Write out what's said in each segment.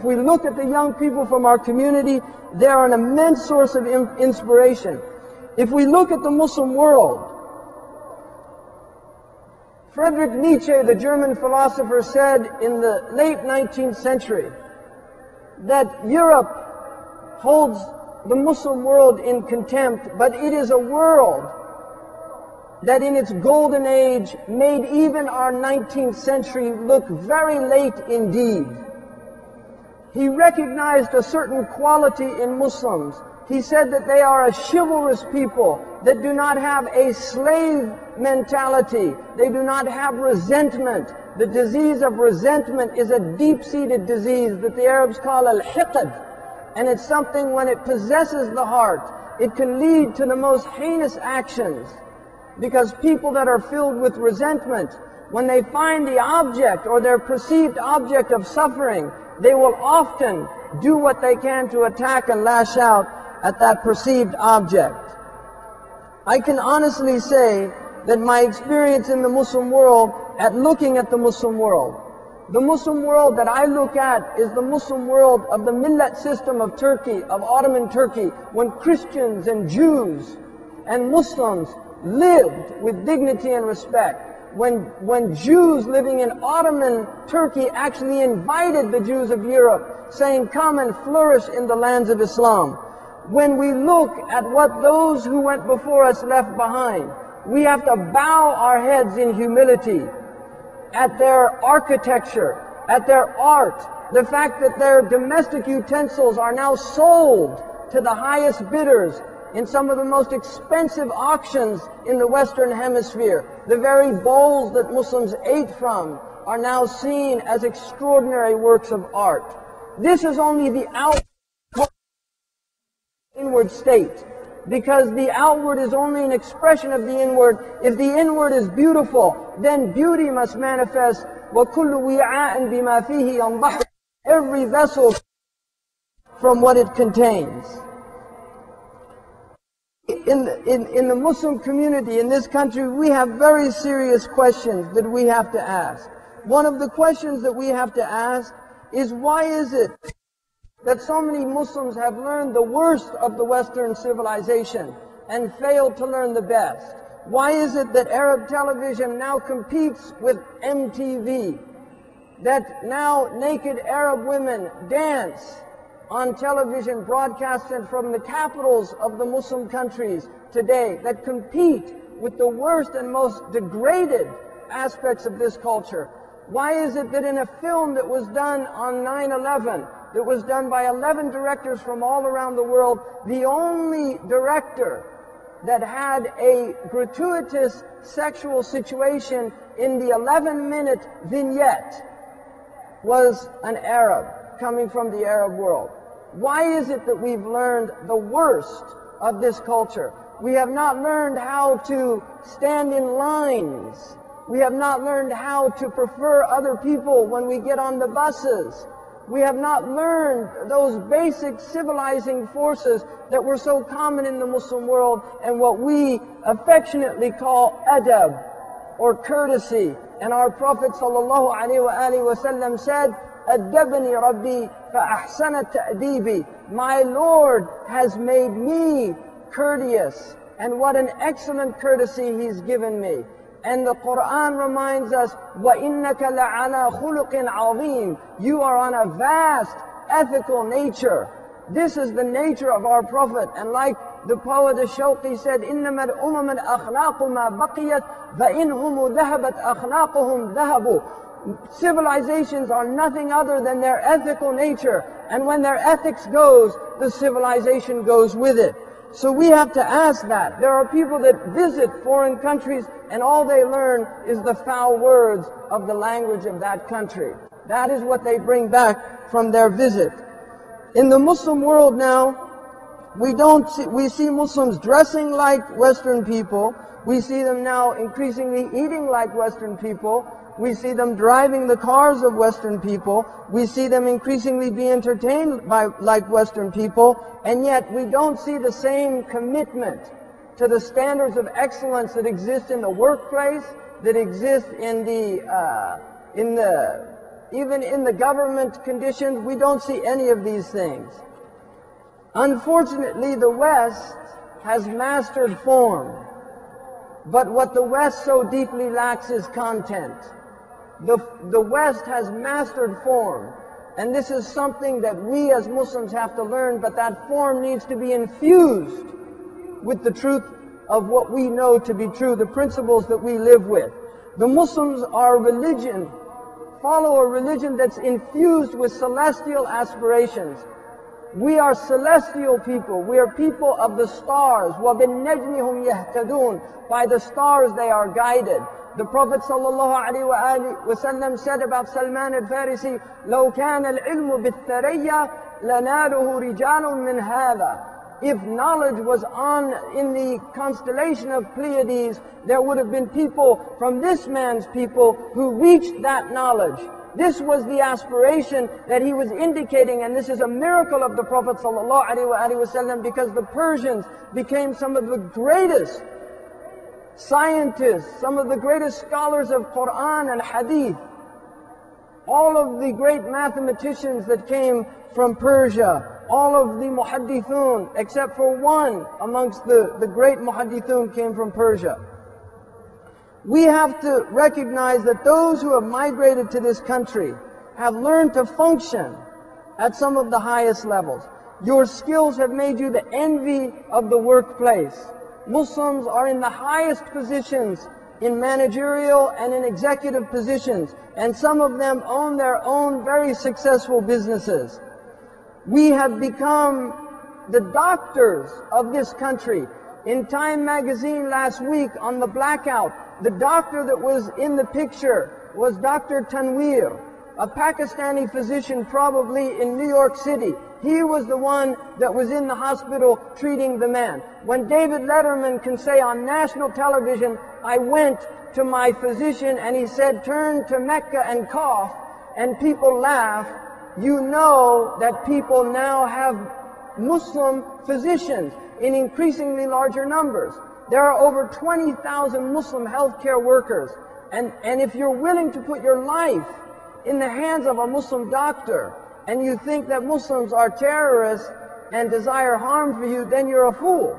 we look at the young people from our community, they're an immense source of inspiration. If we look at the Muslim world, Friedrich Nietzsche, the German philosopher, said in the late 19th century that Europe holds the Muslim world in contempt, but it is a world that in its golden age made even our 19th century look very late indeed. He recognized a certain quality in Muslims. He said that they are a chivalrous people that do not have a slave mentality. They do not have resentment. The disease of resentment is a deep-seated disease that the Arabs call al-Hiqd. And it's something, when it possesses the heart, it can lead to the most heinous actions. Because people that are filled with resentment, when they find the object or their perceived object of suffering, they will often do what they can to attack and lash out at that perceived object. I can honestly say that my experience in the Muslim world, at looking at the Muslim world that I look at is the Muslim world of the millet system of Turkey, of Ottoman Turkey, when Christians and Jews and Muslims lived with dignity and respect. When Jews living in Ottoman Turkey actually invited the Jews of Europe, saying, come and flourish in the lands of Islam. When we look at what those who went before us left behind, we have to bow our heads in humility at their architecture, at their art, the fact that their domestic utensils are now sold to the highest bidders in some of the most expensive auctions in the Western Hemisphere. The very bowls that Muslims ate from are now seen as extraordinary works of art. This is only the inward state, because the outward is only an expression of the inward. If the inward is beautiful, then beauty must manifest. وَكُلُّ وِعَاءٍ بِمَا فِيهِ يَنْضَحُ. Every vessel from what it contains. In the Muslim community in this country, we have very serious questions that we have to ask. One of the questions that we have to ask is, why is it that so many Muslims have learned the worst of the Western civilization and failed to learn the best? Why is it that Arab television now competes with MTV? That now naked Arab women dance on television broadcasted from the capitals of the Muslim countries today, that compete with the worst and most degraded aspects of this culture? Why is it that in a film that was done on 9/11, that was done by 11 directors from all around the world, the only director that had a gratuitous sexual situation in the 11-minute vignette was an Arab coming from the Arab world? Why is it that we've learned the worst of this culture? We have not learned how to stand in lines. We have not learned how to prefer other people when we get on the buses. We have not learned those basic civilizing forces that were so common in the Muslim world, and what we affectionately call adab, or courtesy. And our Prophet ﷺ said, "Adabani Rabbi fa-ahsana ta'dibi." My Lord has made me courteous, and what an excellent courtesy He's given me. And the Quran reminds us, وَإِنَّكَ لَعَلَى خُلُقٍ عَظِيمٍ. You are on a vast ethical nature. This is the nature of our Prophet. And like the poet Shawqi said, إِنَّمَا الْأُمَمَ الْأَخْلَاقُ مَا بَقِيَتْ فَإِنْهُمُ ذَهَبَتْ أَخْلَاقُهُمْ ذَهَبُوا. Civilizations are nothing other than their ethical nature. And when their ethics goes, the civilization goes with it. So we have to ask that. There are people that visit foreign countries and all they learn is the foul words of the language of that country. That is what they bring back from their visit. In the Muslim world now, we see Muslims dressing like Western people. We see them now increasingly eating like Western people. We see them driving the cars of Western people. We see them increasingly be entertained like Western people. And yet we don't see the same commitment to the standards of excellence that exist in the workplace, that exist in the even in the government conditions, we don't see any of these things. Unfortunately, the West has mastered form, but what the West so deeply lacks is content. The West has mastered form, and this is something that we as Muslims have to learn, but that form needs to be infused with the truth of what we know to be true, the principles that we live with. The Muslims are a religion, follow a religion that's infused with celestial aspirations. We are celestial people. We are people of the stars. وَبِالنَّجْمِ هُمْ يَهْتَدُونَ. By the stars they are guided. The Prophet ﷺ said about Salman al-Farisi, لَوْ كَانَ الْعِلْمُ بِالثَّرَيَّا لَنَالُهُ رِجَالٌ مِّنْ هَذَا. If knowledge was in the constellation of Pleiades, there would have been people from this man's people who reached that knowledge. This was the aspiration that he was indicating, and this is a miracle of the Prophet ﷺ, because the Persians became some of the greatest scientists, some of the greatest scholars of Quran and Hadith. All of the great mathematicians that came from Persia, all of the muhaddithun, except for one amongst the great muhaddithun, came from Persia. We have to recognize that those who have migrated to this country have learned to function at some of the highest levels. Your skills have made you the envy of the workplace. Muslims are in the highest positions in managerial and in executive positions, and some of them own their own very successful businesses. We have become the doctors of this country. In Time magazine last week on the blackout, the doctor that was in the picture was Dr. Tanweer, a Pakistani physician probably in New York City. He was the one that was in the hospital treating the man. When David Letterman can say on national television, I went to my physician and he said, turn to Mecca and cough, and people laugh, you know that people now have Muslim physicians in increasingly larger numbers. There are over 20,000 Muslim healthcare workers. And if you're willing to put your life in the hands of a Muslim doctor, and you think that Muslims are terrorists and desire harm for you, then you're a fool.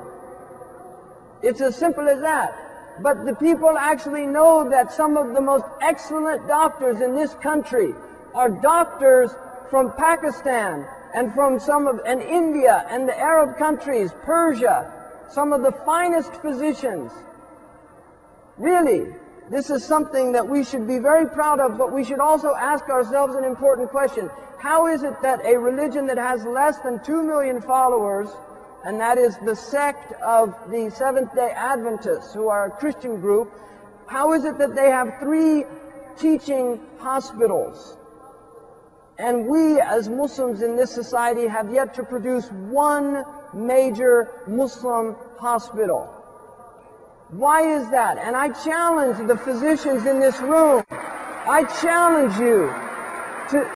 It's as simple as that. But the people actually know that some of the most excellent doctors in this country are doctors from Pakistan and from and India and the Arab countries, Persia, some of the finest physicians. Really, this is something that we should be very proud of, but we should also ask ourselves an important question. How is it that a religion that has less than 2 million followers, and that is the sect of the Seventh-day Adventists, who are a Christian group, how is it that they have 3 teaching hospitals? And we as Muslims in this society have yet to produce 1 major Muslim hospital. Why is that? And I challenge the physicians in this room, I challenge you to